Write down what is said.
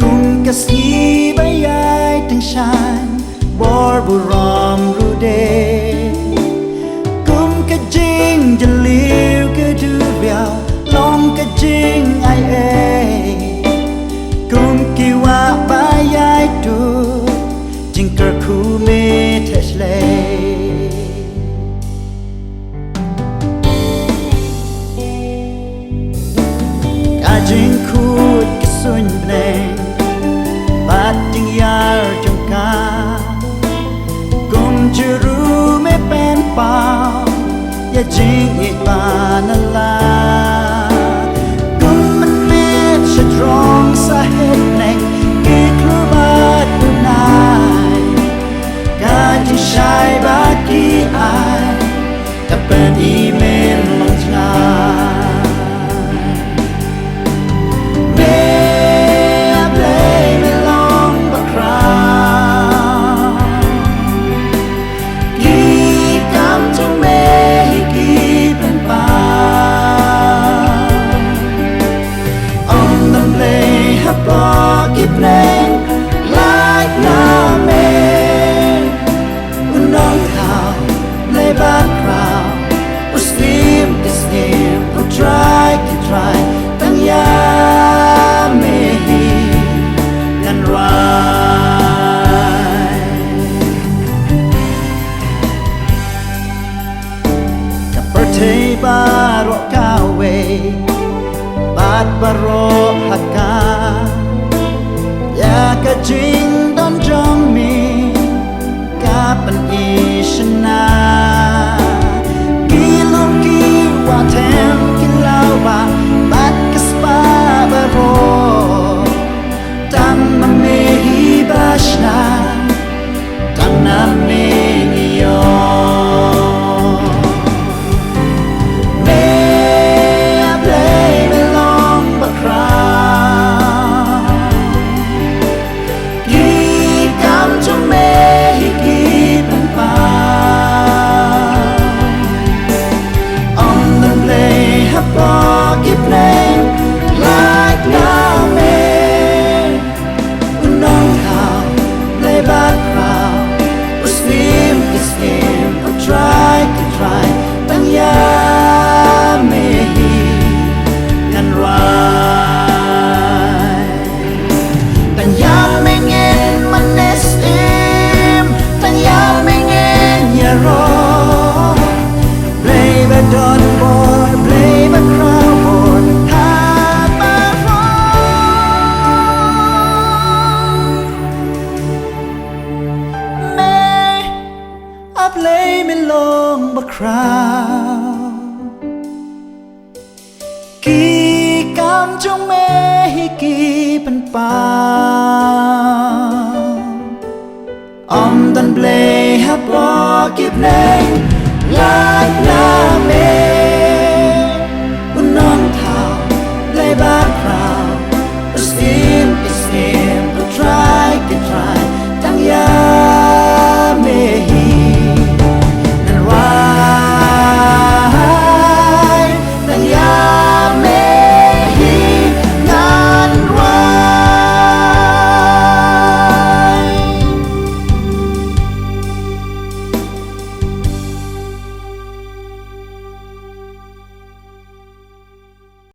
กุมกะสีใบยายทั้งชายบอร์บุรอมรูเดกุมกะจิงจะเลี้ยวก็ดูเรียวลองกะจิงไอเอกุมกีว่าใบยายดูจิงกระคูเมเทชเลจิงคูดกสุนเบลงบาดจิงยาจงกากุมจะรู้ไม่เป็นเปล่าอย่าจิงอีกบานลากุมมันเม็ดจะตรองสาเหตุในกีครูบาดดูนายกาจิชายบาดกีอายกับเป็นอีเมลลงชาเทบารอกาเวบาดบารอฮักกายากะจิงดอนจงมีกาปันอีชนากิลงกิวาเทมกิลาวบาบาดกสปาบารอตัมมะเมฮิบาชนาตันนาเมนิโยPlay me long but crown กีกำจงเมให้กีเป็นป่าอมดันเบลฮับบอกกีเพลงลาย